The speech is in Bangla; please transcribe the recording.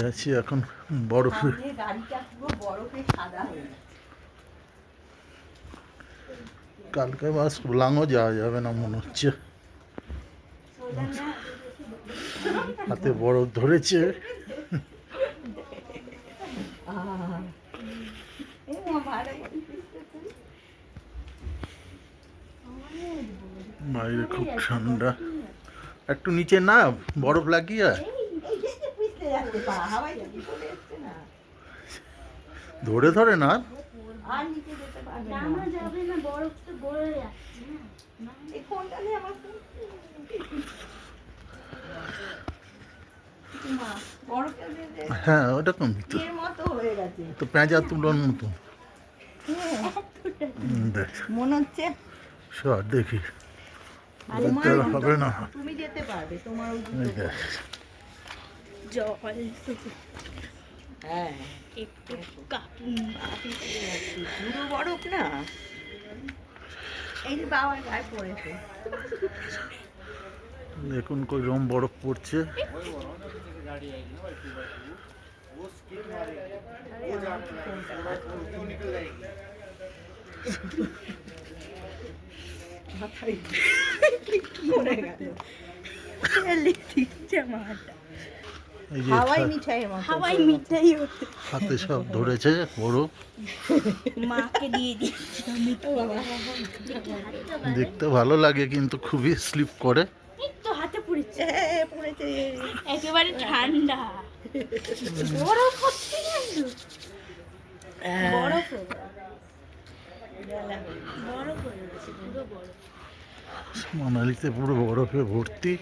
আছি এখন বরফে। গাড়িটা পুরো বরফে সাদা হয়ে গেছে। কালকে মাস লাঙও যাওয়া যাবে না মনে হচ্ছে, হাতে বরফ ধরেছে। বাইরে খুব ঠান্ডা, একটু নিচে না বরফ লাগিয়ে ধরে ধরে না আর নিচে যেতে পারবে না। নামা যাবে না, বরফ তো গলে যাচ্ছে না। এই ফোনটা নিয়ে আমার বরফে হ্যাঁ ওরকমই তো, এর মতো হয়ে গেছে। তো পেঁচা তুলোর মতো দেখ। মনে হচ্ছে সর দেখি, তোমার হবে না। তুমি যেতে পারবে, তোমার ওই এই দুটো দেখ। জল হ্যাঁ একটু পুরো বরফ না, এই যে বাবার গায়ে পড়েছে। দেখুন কইরকম বরফ পড়ছে। এই যে হাওয়াই মিঠাইয়ের মতো হাওয়াই মিঠাই হতে হাতে সব ধরেছে বরফ, মাকে দিয়ে দিচ্ছি আমি তো। দেখতে ভালো লাগে কিন্তু খুবই স্লিপ করে। এই তো হাতে পড়েছে, পড়েছে। একেবারে ঠান্ডা বরফ হচ্ছে কিন্তু বরফ হয়ে গেছে, বরফ হয়ে গেছে পুরো বরফ। মানালিতে পুরো বরফে ভর্তি।